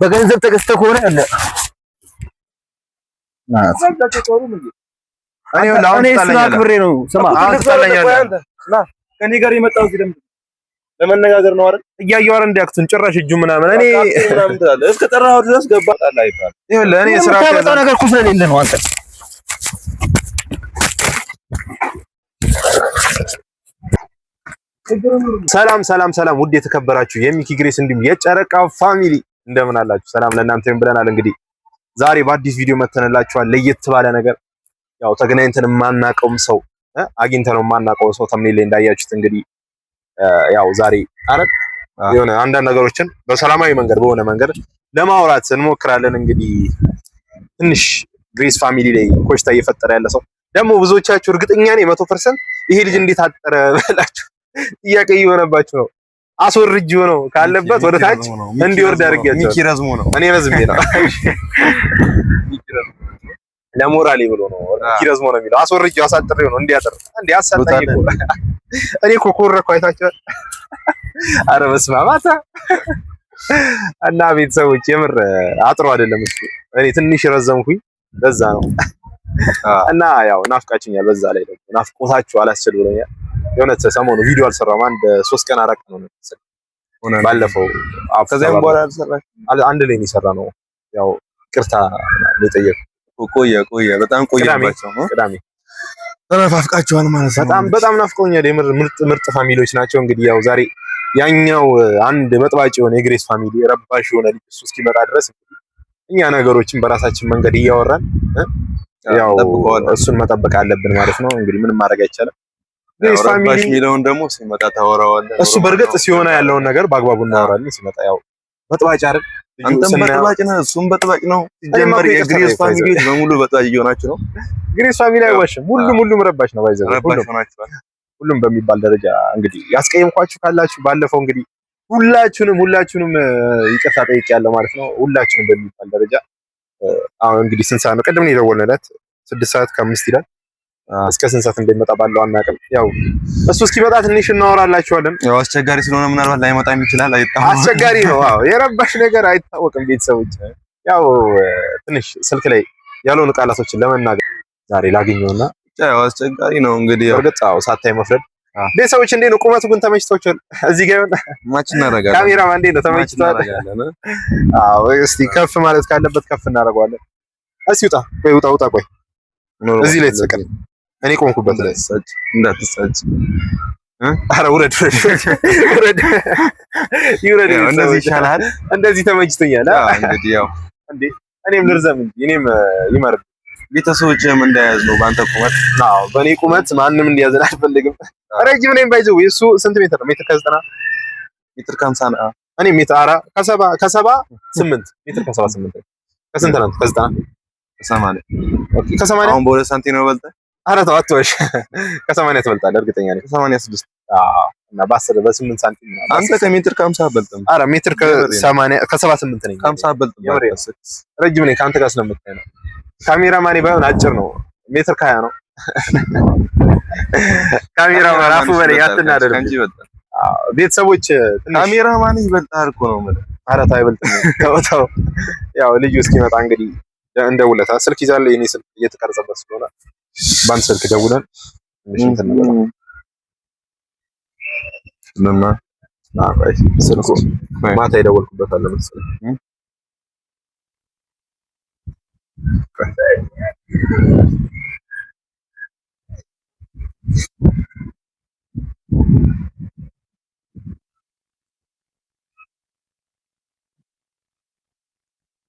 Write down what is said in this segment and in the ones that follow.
በገንዘብ ተገዝተህ ከሆነ አለ እኔ ስናክብሬ ነው። ስማ ከኔ ጋር የመጣው ግደም ለመነጋገር ነው አይደል? እያየሁ አይደል እንዲያክቱን ጭራሽ እጁ ምናምን እኔ ምናምን ትላለህ። እስከ ጠራኸው ድረስ ገባ ጣላ ይባል። ይኸውልህ እኔ ስራ ከመጣው ነገር እኮ ስለሌለ ነው። አንተ ሰላም ሰላም ሰላም፣ ውድ የተከበራችሁ የሚኪ ግሬስ እንዲሁም የጨረቃ ፋሚሊ እንደምን አላችሁ? ሰላም ለእናንተም ብለናል። እንግዲህ ዛሬ በአዲስ ቪዲዮ መተንላችኋል። ለየት ባለ ነገር ያው ተገናኝተን የማናውቀውም ሰው አግኝተነው የማናውቀው ሰው ተምኔል ላይ እንዳያችሁት እንግዲህ ያው ዛሬ አረግ የሆነ አንዳንድ ነገሮችን በሰላማዊ መንገድ በሆነ መንገድ ለማውራት እንሞክራለን። እንግዲህ ትንሽ ግሬስ ፋሚሊ ላይ ኮሽታ እየፈጠረ ያለ ሰው ደግሞ ብዙዎቻችሁ እርግጠኛ ነኝ 100% ይሄ ልጅ እንዴት አጠረ ብላችሁ ጥያቄ እየሆነባችሁ ነው። አስወርጅ ነው ካለበት ወደ ታች እንዲወርድ አድርጌያለሁ። ሚኪ ረዝሞ ነው፣ እኔ ረዝሜ ነው። ለሞራሌ ብሎ ነው ሚኪ ረዝሞ ነው የሚለው። አስወርጅው አሳጥሬው ነው እንዲያጠር እንዲያሳጣኝ እኮ እኔ እኮ ኮረኩ አይታችኋል። ኧረ በስመ አብ አታ እና ቤተሰቦች የምር አጥሮ አይደለም እሱ እኔ ትንሽ ረዘምኩኝ በዛ ነው። እና ያው ናፍቃችኛል። በዛ ላይ ደግሞ ናፍቆታችሁ አላስችል ብሎኛል። የሆነ ሰሞኑ ቪዲዮ አልሰራም። አንድ 3 ቀን 4 ቀን ነው መሰለኝ ባለፈው። ከዛም በኋላ አልሰራሽ? አንድ ላይ ነው የሰራነው። ያው ቅርታ ለጠየቁ ቆየ በጣም ቆየባቸው ነው። ቅዳሜ ተናፍቃችኋል ማለት ነው። በጣም ናፍቆኛል። የምር ምርጥ ፋሚሊዎች ናቸው። እንግዲህ ያው ዛሬ ያኛው አንድ በጥባጭ የሆነ የግሬስ ፋሚሊ ረባሽ የሆነ ልጅ እሱ እስኪመጣ ድረስ እኛ ነገሮችን በራሳችን መንገድ እያወራን ያው እሱን መጠበቅ አለብን ማለት ነው። እንግዲህ ምንም ማድረግ አይቻልም። ግሬስ ፋሚሊ የሚለውን ደግሞ ሲመጣ ታወራዋለህ። እሱ በእርግጥ ሲሆን ያለውን ነገር በአግባቡ እናወራለን። ሲመጣ ያው በጥባጭ አይደል? አንተም በጥባጭ ነህ፣ እሱም በጥባጭ ነው። ሲጀመር የግሬስ ፋሚሊ በሙሉ በጥባጭ እየሆናችሁ ነው። ግሬስ ፋሚሊ አይዋሽም። ሁሉም ረባሽ ነው። ባይዘው ሁሉም በሚባል ደረጃ እንግዲህ ያስቀየምኳችሁ ካላችሁ ባለፈው እንግዲህ ሁላችሁንም ይቅርታ ጠይቄያለሁ ማለት ነው። ሁላችሁንም በሚባል ደረጃ አሁን እንግዲህ ስንት ሰዓት ነው? ቅድም ነው የደወልንለት 6:05 ይላል። እስከ ስንት ሰዓት እንደሚመጣ ባለው አናውቅም። ያው እሱ እስኪመጣ ትንሽ እናወራላችኋለን። ያው አስቸጋሪ ስለሆነ ምናልባት ላይመጣም ይችላል። አስቸጋሪ ነው። አዎ የረባሽ ነገር አይታወቅም። ቤተሰቦች ያው ትንሽ ስልክ ላይ ያልሆኑ ቃላቶችን ለመናገር ዛሬ ላገኘውና ያው አስቸጋሪ ነው እንግዲህ ያው በርግጥ ሳታይ መፍረድ። ቤተሰቦች እንዴት ነው? ቁመቱ ግን ተመችቶቻል? እዚህ ጋር ይሆን ማች እናደርጋለን። ካሜራማን እንዴት ነው? ተመችቷል? አዎ እስቲ ከፍ ማለት ካለበት ከፍ እናደርገዋለን። እስቲ ውጣ ቆይ እዚህ ላይ ተሰቀል። እኔ ቆምኩበት ላይ እንዳትሳጭ። ኧረ ውረድ። ይውረድ። እንደዚህ ይሻላል። እንደዚህ ተመችቶኛል። እንግዲህ ያው እንዴ እኔም ልርዘም እንጂ እኔም ይመርጥ። ቤተሰቦችም እንዳያዝ ነው ባንተ ቁመት። አዎ በእኔ ቁመት ማንም እንዲያዝን አልፈልግም። ረጅም ነኝ ባይዘው። እሱ ስንት ሜትር ነው? ሜትር ከ90 ሜትር ከ50 ነው። እኔ ሜትር ከ78 ሜትር ከ78 ከስንት ነው? ከ90 ከ80 ኦኬ። ከ80 አሁን በ2 ሳንቲም ነው በልጠህ? ኧረ ተው አትወሽ። ከ80 ትበልጣለህ እርግጠኛ ነኝ። ከ86 አዎ። እና በ8 ሳንቲም ነው። አንተ ከሜትር ከ50 አትበልጥም። ኧረ ሜትር ከ78 ነኝ። ከ50 አትበልጥም። ረጅም ነኝ ከአንተ ጋር ስለምታይ ነው። ካሜራማኔ ባይሆን አጭር ነው። ሜትር ከ20 ነው። ካሜራማን አፉ በለኝ አትናደድ እንጂ ይበልጣል። ቤተሰቦች ካሜራማን ይበልጣል እኮ ነው ማለት። ኧረ ተው አይበልጥም። ተው ያው ልጁ እስኪመጣ እንግዲህ እንደውለታ ስልክ ይዛለሁ። የኔ ስልክ እየተቀረጸበት ስለሆነ ባንድ ስልክ ደውለን እንትን ነው ስልኩ ማታ የደወልኩበት አለ መሰለኝ።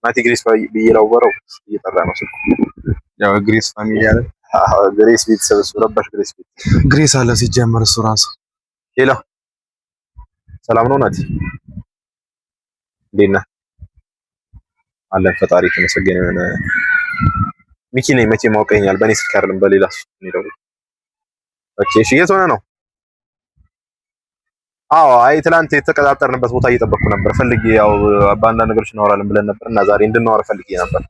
ማቲ ግሬስ ብዬ ላወራው እየጠራ ነው ስልኩ። ያው ግሬስ ፋሚሊ አለ። ግሬስ ቤተሰብ እሱ ረባሽ ግሬስ አለ ሲጀመር እሱ ራሱ። ሌላ ሰላም ነው ናቲ? እንዴት ነህ? አለን ፈጣሪ የተመሰገነ ይሁን። ሚኪ ነኝ። መቼ ማውቀኛል? በእኔ ስልክ አይደለም በሌላ ስልክ ነው። ኦኬ እሺ። የት ሆነ ነው? አዎ አይ ትላንት የተቀጣጠርንበት ቦታ እየጠበቅኩ ነበር። ፈልጌ ያው በአንዳንድ ነገሮች እናወራለን ብለን ነበር እና ዛሬ እንድናወራ ፈልጌ ነበር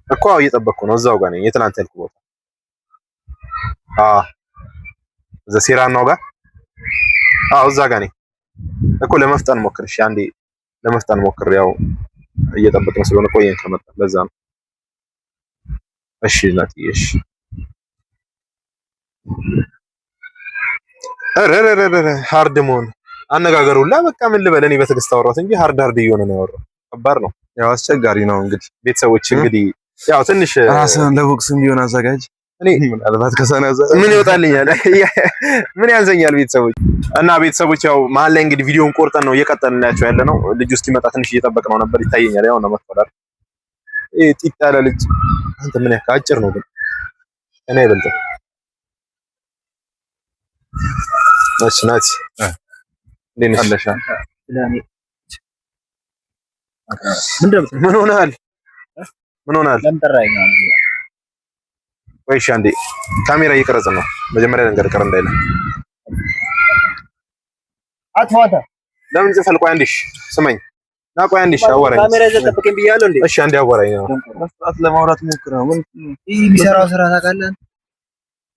እኮ። እየጠበቅኩ ነው። እዛው ጋር ነኝ። የትላንት ያልኩ ቦታ እዛ ሴራናው ጋር እዛ ጋር ነኝ። እኮ ለመፍጠን ሞክር። እሺ አንዴ ለመፍጠን ሞክር። ያው እየጠበቅን ስለሆነ ቆየን ከመጣ ለዛ ነው። እሺ ናቲ እሺ። አረረረረ ሃርድ መሆን አነጋገሩላ በቃ ምን ልበል እኔ በትዕግስት አወራሁት እንጂ ሃርድ እየሆነ ነው ያወራው። ከባድ ነው። ያው አስቸጋሪ ነው እንግዲህ ቤተሰቦች እንግዲህ ያው ትንሽ ራስህን ለቦክስም ቢሆን አዘጋጅ። እኔ ምናልባት ከሰናዘ ምን ይወጣልኛል? ምን ያንዘኛል? ቤተሰቦች ያው መሀል ላይ እንግዲህ ቪዲዮውን ቆርጠን ነው እየቀጠልንላችሁ ያለ ነው። ልጁ እስኪመጣ ትንሽ እየጠበቅነው ነበር። ይታየኛል ያው ነው መጥቷል። ጢጥ ያለ ልጅ አንተ ምን ያክል አጭር ነው ግን እኔ አይበልጥም። እሺ ናቲ ምን ሆነሃል? ምን ሆነሃል? ወይ እሺ አንዴ ካሜራ እየቀረጽን ነው። መጀመሪያ ነገር ቀር እንዳይለ አትዋታ ለምን ጽፈል? ቆይ አንዴ ስማኝ ና ቆይ አንዴ አዋራኝ። ካሜራ ይዘጠብቀኝ ብያለሁ እንዴ? እሺ አንዴ አዋራኝ ነው መስራት ለማውራት ሞክር ነው። ምን ይሄ የሚሰራው ስራ ታውቃለህ?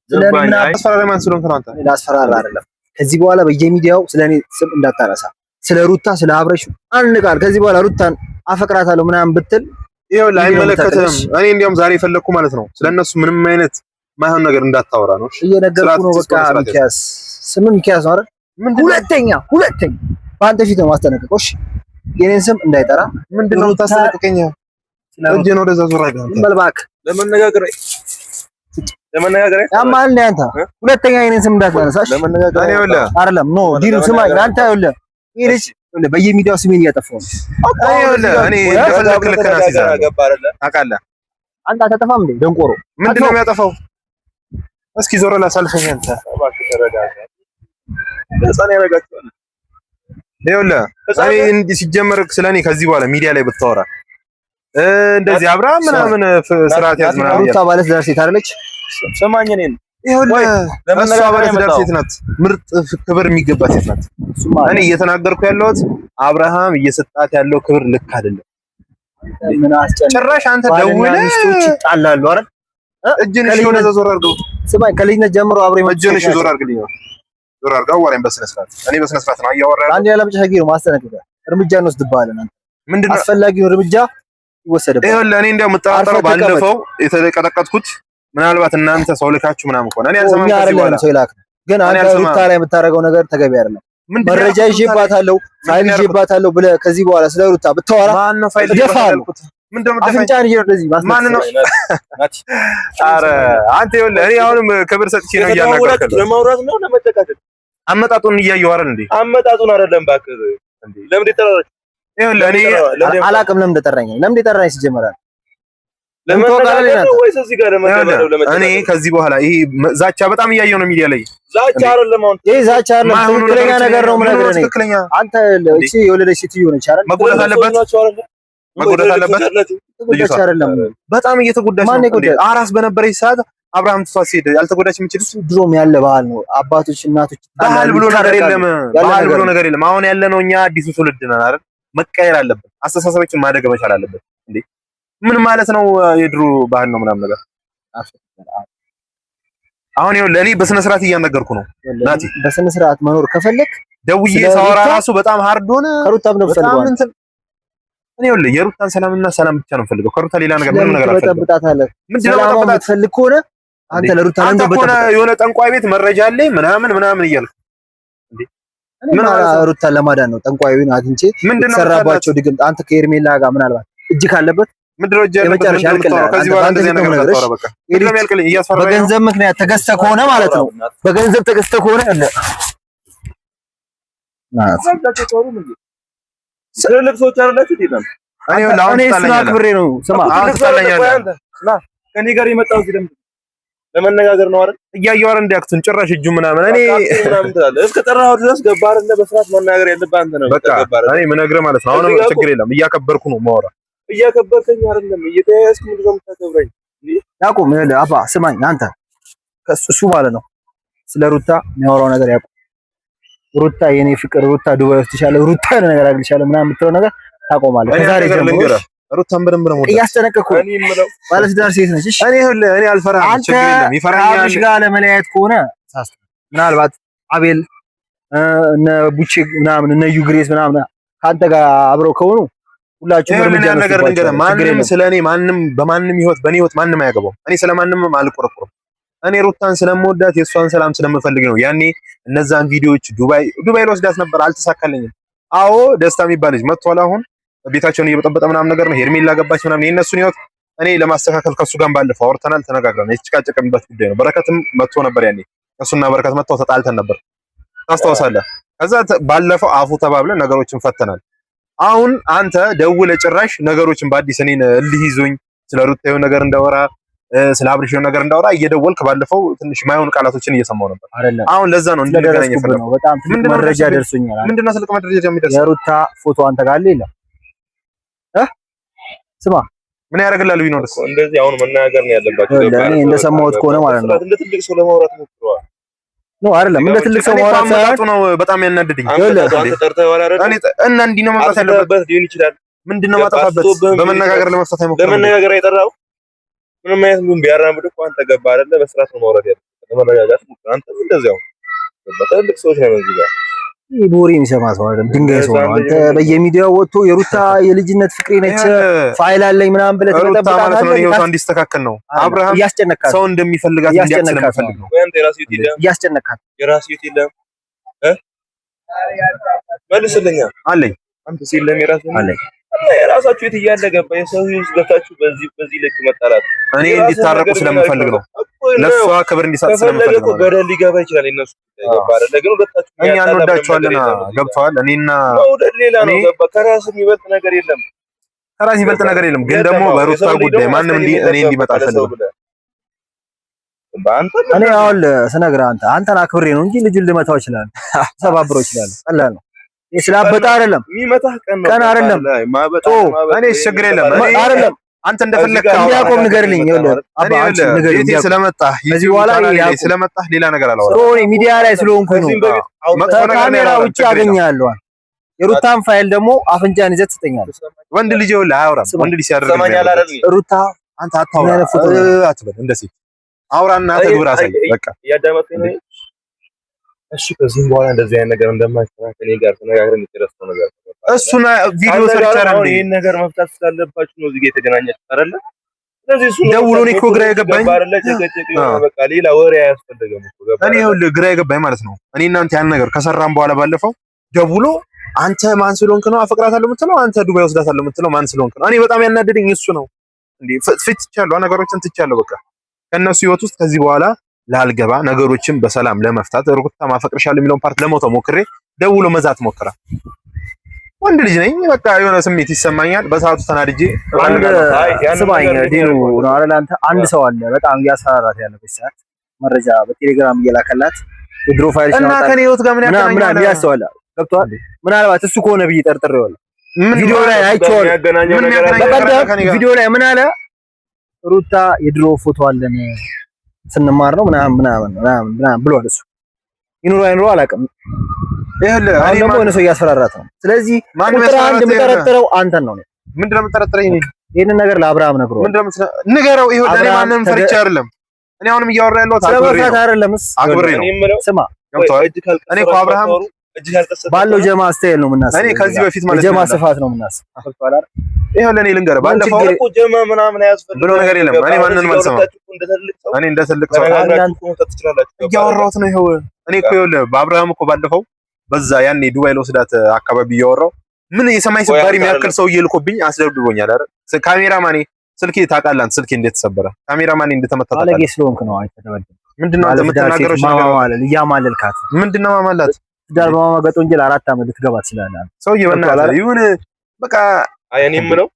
ስለምን አስፈራራ ማን ስለሆንክ ነው አንተ? ላስፈራራ አይደለም። ከዚህ በኋላ በየሚዲያው ስለኔ ስም እንዳታረሳ። ስለ ሩታ ስለ አብረሽ አንድ ቃል ከዚህ በኋላ ሩታን አፈቅራታለሁ ምናምን ብትል ይሄው ላይ አይመለከትም። እኔ እንዲያውም ዛሬ የፈለኩ ማለት ነው ስለነሱ ምንም አይነት ማይሆን ነገር እንዳታወራ ነው። እየነገርኩ ነው። በቃ ሚኪያስ ስም ሚኪያስ ነው አይደል? ሁለተኛ በአንተ ፊት ነው ማስጠነቀቀው። እሺ የኔን ስም እንዳይጠራ። ምንድነው የምታስጠነቅቀኝ? እጄን ወደዛ ዞር አድርገህ መልባክ ለመነጋገር ያማል ነው አንተ። ሁለተኛ የኔን ስም እንዳታነሳሽ ለመነጋገር አይደለም። ኖ ዲኑ ስማኝ አንተ ይኸውልህ ይሄ በየሚዲያው ስሜን እያጠፋው ነው። እኔ እንደፈለክ ልከና ሲዛራ ገባ አይደለ? ታውቃለህ አንተ አታጠፋም እንዴ ደንቆሮ? ምንድነው የሚያጠፋው? እስኪ ዞር ላሳልፈኝ አንተ እባክህ ተረጋጋ። ለጻኔ ያረጋችኋል። ይኸውልህ እኔ እንዲህ ሲጀመር ስለኔ ከዚህ በኋላ ሚዲያ ላይ ብታወራ እንደዚህ አብርሃም ምናምን ስርዓት ያዝ ምናምን ሩታ ባለስ ዳር ሴት አይደለች? ሰማኝ እኔን ይኸውልህ እሷ ባለስ ዳር ሴት ናት። ምርጥ ክብር የሚገባት ሴት ናት። እኔ እየተናገርኩ ያለሁት አብርሃም እየሰጣት ያለው ክብር ልክ አይደለም። ምን አስጨነቀ? ጭራሽ አንተ ደውለህ ሚስቶች ይጣላሉ አይደል? እጅን እሺ ወደ ዞር አድርገው። ስማኝ ከልጅነት ጀምሮ አብሬ እጅን እሺ ዞር አድርግልኝ። ዞር አድርገው አዋራኝ በስነ ስርዓት። እኔ በስነ ስርዓት ነው እያወራሁ ያለው። አንድ ያለ ብቻ ሸጊ ነው ማስጠነቀቂያ እርምጃ እንወስድብሃለን። አንተ ምንድነው አስፈላጊው እርምጃ ይወሰድብሃል። ይኸውልህ እኔ እንደው የምጠራጠረው ባለፈው የተቀጠቀጥኩት ምናልባት እናንተ ሰው ልካችሁ ምናምን ከሆነ እኔ አልሰማም። ከዚህ በኋላ ሰው ይላክ ግን አንተ ሩታ ላይ የምታደርገው ነገር ተገቢ አይደለም። መረጃ ይዤባታለሁ ፋይል ይዤባታለሁ ብለህ ከዚህ በኋላ ስለ ሩታ ብታወራ ማን ነው ፋይል ይዤባታልኩት? ምንድነው አፍንጫን ይዤ እንደዚህ ማን ነው? ኧረ አንተ ይኸውልህ እኔ አሁንም ክብር ሰጥቼ ነው እያናገርኩት። ለማውራት ነው ለመጨቃጨቅ? አመጣጡን እያየሁ አይደል እንዴ? አመጣጡን አይደለም እባክህ እንዴ። ለምን ይጠራራች? ይኸውልህ እኔ አላቅም ለምን እንደጠራኝ ሲጀመር እኔ ከዚህ በኋላ ይሄ ዛቻ በጣም እያየሁ ነው ሚዲያ ላይ። ዛቻ አይደለም አሁን ይሄ ዛቻ አይደለም፣ ትክክለኛ ነገር ነው። ምን ነገር ነው? አንተ እቺ የወለደች ሴትዮ ነች አይደል? መጎዳት አለበት። ልጅቷ አይደለም በጣም እየተጎዳች ነው። አራስ በነበረች ሰዓት አብርሃም ትቷት ሲሄድ ያልተጎዳች የምችል ድሮም ያለ ባህል ነው። አባቶች እናቶች ባህል ብሎ ነገር የለም። ባህል ብሎ ነገር የለም። አሁን ያለነው እኛ አዲሱ ትውልድ ነን አይደል? መቀየር አለበት። አስተሳሰባችን ማደግ መቻል አለበት። እንዴ ምን ማለት ነው? የድሮ ባህል ነው ምናምን ነገር አሁን ይኸውልህ እኔ በስነ ስርዓት እያነገርኩ ነው ናቲ። በስነ ስርዓት መኖር ከፈለክ ደውዬ ሳወራ ራሱ በጣም ሃርድ ሆነ። ከሩታም ነው ፈልገው እኔ ይኸውልህ የሩታን ሰላምና ሰላም ብቻ ነው ፈልገው። ከሩታ ሌላ ነገር ምንም ነገር አልፈልግም። በጣታለህ ምንድነው የምትፈልግ ከሆነ አንተ ለሩታ አንተ ከሆነ የሆነ ጠንቋይ ቤት መረጃ አለኝ ምናምን እያልክ እንዴ ምን ሩታ ለማዳን ነው ጠንቋዩን አግኝቼ ሰራባቸው ድግም አንተ ከኤርሜላ ጋር ምናልባት እጅ ካለበት ምንድነው የመጨረሻ ያልከለ ከዚህ በኋላ እንደዚህ ነገር ተወራ በቃ ምንድነው ያልከለኝ እያስፈራኝ በገንዘብ ምክንያት ተገዝተህ ከሆነ ማለት ነው። በገንዘብ ተገዝተህ ከሆነ አለ ትልልቅ ሰዎች አይደላችሁ ይላል። እኔ እሱን አክብሬ ነው። ስማ አሁን ትጣላኛለህ። ከኔ ጋር የመጣው እዚህ ለመነጋገር ነው አይደል? እያየሁ አይደል እንዲያክቱን ጭራሽ እጁ ምናምን እኔ ምናምን ትላለህ። እስከ ጠራኸው ድረስ ገባህ አይደል? በስርዓት መናገር ያለብህ አንተ ነው። በቃ እኔ የምነግርህ ማለት ነው። አሁንም ችግር የለም እያከበርኩ ነው የማወራ። እያከበርከኝ አይደለም እየተያያዝክ ምንድን ነው የምታከብረኝ? ያቁም ይኸውልህ አባ ስማኝ አንተ እሱ ማለት ነው ስለ ሩታ የሚያወራው ነገር ያቁም። ሩታ የኔ ፍቅር ሩታ ዱባይ ውስጥ ይሻለ ሩታ ነገር አግልሻለሁ ምናምን የምትለው ነገር ታቆማለህ። ከዛሬ ጀምሮ ሩታን በደንብ ነው እያስጠነቀቅኩ ባለትዳር ሴት ነች። እሺ እኔ አልፈራም፣ ችግር የለም። ይፈራኛል ጋር ለመለያየት ከሆነ ምናልባት አቤል እነ ቡቼ ምናምን እነ ዩግሬስ ምናምን ካንተ ጋር አብረው ከሆኑ ሁላችሁም እርምጃ ነገር ነገር ማንንም ስለኔ ማንም በማንም ህይወት በኔ ህይወት ማንም አያገባው። እኔ ስለማንም አልቆረቆርም። እኔ ሩታን ስለምወዳት የሷን ሰላም ስለምፈልግ ነው። ያኔ እነዛን ቪዲዮዎች ዱባይ ልወስዳት ነበር፣ አልተሳካልኝም። አዎ ደስታ የሚባል ልጅ መጥቷል። አሁን ቤታቸውን እየበጠበጠ ምናምን ነገር ነው። ሄርሜላ ገባች ምናምን የእነሱን ህይወት እኔ ለማስተካከል ከሱ ጋር ባለፈው አውርተናል፣ ተነጋግረን የተጨቃጨቅንበት ጉዳይ ነው። በረከትም መጥቶ ነበር ያኔ እሱና በረከት መጥተው ተጣልተን ነበር፣ ታስታውሳለህ? ከዛ ባለፈው አፉ ተባብለን ነገሮችን ፈተናል። አሁን አንተ ደውለህ ጭራሽ ነገሮችን በአዲስ እኔን እልህ ይዞኝ ስለ ሩታዬው ነገር እንዳወራ ስለ አብርሽው ነገር እንዳወራ እየደወልክ ባለፈው ትንሽ ማይሆን ቃላቶችን እየሰማው ነበር። አሁን ለዛ ነው እንድንገናኝ የፈለኩት። በጣም ትልቅ መረጃ ደርሶኛል። ምንድነው ትልቅ መረጃ የሚደርስ? የሩታ ፎቶ አንተ ጋር አለ የለም? ስማ ምን ያደርግላል ቢኖርስ? እንደዚህ አሁን መናገር ነው ያለባችሁ። እኔ እንደሰማሁት ከሆነ ማለት ነው እንደ ትልቅ ሰው ለማውራት ሞክረዋል። ነው አይደለም? እንደ ትልቅ ሰው ማውራት ሳይሆን ነው በጣም ያናደደኝ። አንተ ጠርተኸው አይደል? እና እንዲህ ነው መምጣት ያለበት ሊሆን ይችላል። ምንድነው ማጣፋበት? በመነጋገር ለመፍታት አይሞክርም። በመነጋገር አይጠራው ምንም አይነት ምን ቢያራምድ እኮ አንተ ገባ አይደለ? በስርዓት ነው ማውራት ያለበት። ለመረጋጋት አንተ እንደዚያው በትልቅ ሰዎች ነው እዚህ ጋር ቦሪ የሚሰማ ሰው አይደለም፣ ድንጋይ ሰው ነው። አንተ በየሚዲያው ወጥቶ የሩታ የልጅነት ፍቅሬ ነች ፋይል አለኝ ምናምን ብለህ ተጠብቀህ ማለት ነው። ህይወቷ እንዲስተካከል ነው። አብርሃም ሰው እንደሚፈልጋት እንዲያስጨነቃት ነው። ወይም የራሱ ይት ይላል እያስጨነቃት የራሱ ይት ይላል መልስልኛ አለኝ አንተ ሲለም የራሱ አለኝ የራሳችሁ ይት እያለ ገባ የሰው ህይወት ገብታችሁ በዚህ ልክ መጣላት እኔ እንዲታረቁ ስለምፈልግ ነው። ለሷ ክብር እንዲሰጥ ስለምፈልግ ነው። ገደል ሊገባ ይችላል። እነሱ ገባ አይደለ? ግን ሁለታችሁ እኛ እንወዳቸዋለን። ገብተዋል። እኔና መውደድ ሌላ ነው። ገባ ከራስ የሚበልጥ ነገር የለም። ከራስ የሚበልጥ ነገር የለም። ግን ደግሞ በሩታ ጉዳይ ማንም እኔ እንዲመጣ አልፈልግም። እኔ አሁን ስነግርህ አንተን አክብሬ ነው እንጂ ልጁን ልመታው ይችላል፣ ሰባብሮ ይችላል። ቀላል ነው። ስላበጣ አይደለም የሚመታህ ቀን አይደለም። እኔ ችግር የለም አይደለም። አንተ እንደፈለክ እንዲያቆም ንገርልኝ። ይኸውልህ አባ አንቺ ንገርልኝ። ስለመጣህ እዚህ በኋላ ስለመጣህ ሌላ ነገር አላወራም። እኔ ሚዲያ ላይ ስለሆንኩኝ ነው። ካሜራ ውጪ አገኛለሁ። የሩታን ፋይል ደግሞ አፍንጫን ይዘህ ትሰጠኛለህ። ወንድ ልጅ ይኸውልህ አያወራም። ወንድ ልጅ ሲያደርግ ሩታ አንተ አታውራ አትበል። እንደዚህ አውራና ተግብር አሳይ። በቃ ያዳመጥከኝ ነው። እሺ ከዚህም በኋላ እንደዚህ አይነት ነገር እንደማይሰራ ከኔ ጋር ተነጋግረን የጨረስነው ነገር እሱና ቪዲዮ ሰርቻለሁ። ይሄን ነገር መፍታት ስላለባችሁ ነው እዚህ ጋር የተገናኛችሁት አይደለ? ስለዚህ እሱ ደውሎ እኔ እኮ ግራ የገባኝ በቃ ሌላ ወሬ አያስፈልግም እኮ ገባ። እኔ ይኸውልህ ግራ የገባኝ ማለት ነው እኔ እናንተ ያን ነገር ከሰራን በኋላ ባለፈው ደውሎ አንተ ማን ስለሆንክ ነው አፈቅራታለሁ የምትለው? አንተ ዱባይ ወስዳታለሁ የምትለው ማን ስለሆንክ ነው? እኔ በጣም ያናደደኝ እሱ ነው። እንዴ ፍትቻለሁ፣ ነገሮችን ትቻለሁ። በቃ ከነሱ ህይወት ውስጥ ከዚህ በኋላ ላልገባ ነገሮችን በሰላም ለመፍታት ሩታ ማፈቅርሻለሁ የሚለውን ፓርት ለሞተው ሞክሬ ደውሎ መዛት ሞክራ። ወንድ ልጅ ነኝ፣ በቃ የሆነ ስሜት ይሰማኛል። በሰዓቱ ተናድጄ ስማኝ ዲኑ ነው አይደል? አንተ አንድ ሰው አለ በጣም እያሰራራት ያለበት ሰዓት መረጃ በቴሌግራም እየላከላት የድሮ ፋይልሽ ነው እና ከኔ ህይወት ጋር ምን ያገናኛል? ምን ያስተዋላ ገብቷል። ምናልባት እሱ ከሆነ ብዬ ጠርጥሬዋለሁ። ቪዲዮ ላይ አይቼዋለሁ። ቪዲዮ ላይ ምን አለ? ሩታ የድሮ ፎቶ አለን ስንማር ነው ምናምን ብሏል። እሱ ይኑሮ አይኑሮ አላውቅም። ይኸውልህ እኔ ደግሞ እነሱ እያስፈራራት ነው። ስለዚህ ቁጥር አንድ የምጠረጥረው አንተን ነው። ምንድን ነው የምጠረጥረኝ? ይሄንን ነገር ለአብርሃም ነግረው ንገረው። ይኸውልህ እኔ ማንንም ፈርቼ አይደለም። እኔ አሁንም እያወራ ያለሁት አክብሬ ነው። ስማ እኔ እኮ አብርሃም ባለው ጀማ ስታይል ነው የምናስበው። እኔ ከዚህ በፊት ማለት ጀማ ስፋት ነው የምናስበው። ይኸውልህ እኔ ልንገርህ ባለፈው እኮ ጀማ ምናምን አያስፈልግም ብሎ ነገር የለም። እኔ ማንንም አልሰማም። እኔ እንደ ትልቅ ሰው እያወራሁት ነው። ይኸው እኔ እኮ ይኸውልህ በአብርሃም እኮ ባለፈው በዛ ያኔ ዱባይ ለወስዳት አካባቢ እያወራሁ ምን የሰማይ ስባሪ የሚያክል ሰው እየልኮብኝ አስደብድቦኛል አይደል? ካሜራማኔ ስልኬ ታውቃለህ አንተ ስልኬ እንዴት ተሰበረ? ካሜራማኔ እንደተመታ ታውቃለህ። አለጌ ስለሆንክ ነው አይተደበደብ። ምንድነው አንተ የምትናገረው? እያማለልካት ምንድነው ማማላት? ትዳር በማማገጥ ወንጀል 4 ዓመት ልትገባ ትችላለህ። ሰውዬ በእናትህ ይሁን በቃ እኔ የምለው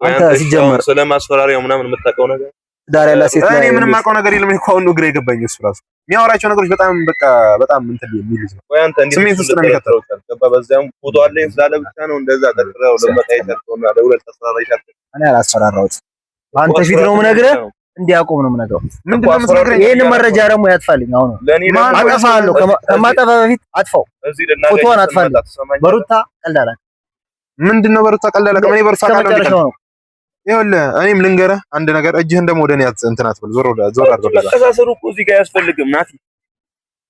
አንተ ሲጀመር ስለማስፈራሪያው ምናምን የምታውቀው ነገር ትዳር ያላት ሴት ላይ እኔ ምንም የማውቀው ነገር የለም። እኮ አሁን እግሬ የገባኝ እሱ ራሱ የሚያወራቸው ነገሮች በጣም በቃ በጣም እንትን የሚሉት ነው። ወይ አንተ እንዴት ስሜት ውስጥ ነው የሚከተለው። ገባ በዛም ፎቶ አለኝ ስላለ ብቻ ነው እንደዛ ተጥረው ለመጣ ይተርቶና ለሁለት ተስራራይሻል። እኔ አላስፈራራሁት በአንተ ፊት ነው የምነግርህ፣ እንዲያቆም ነው የምነግረው። ምንድነው የምትነግረኝ? ይሄን መረጃ ደግሞ ያጥፋልኝ። አሁን አጠፋለሁ። ከማጠፋ በፊት አጥፋው፣ ፎቶዋን አጥፋልኝ። በሩታ ቀልዳላ ምንድነው? በሩታ ቀልዳላ ከመኔ በሩታ ቀልዳላ ነው። ይኸውልህ እኔም ልንገርህ አንድ ነገር፣ እጅህን ደግሞ ወደኔ እንትን አትበል። ዞር አድርገው። መተሳሰሩ እኮ እዚህ ጋር አያስፈልግም ናቲ።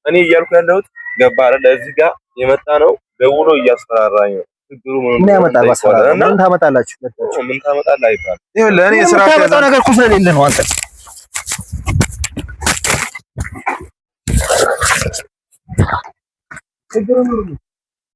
እኔ እያልኩ ያለሁት ገባ አይደል? እዚህ ጋር የመጣ ነው ደውሎ እያስፈራራኝ ነው። ችግሩ ምን ያመጣል? ምን ታመጣላችሁ? ምን ታመጣለህ አይባል። ይሄ ለኔ ስራ ታመጣው ነገር እኮ ስለሌለ ነው አንተ ችግሩ ምን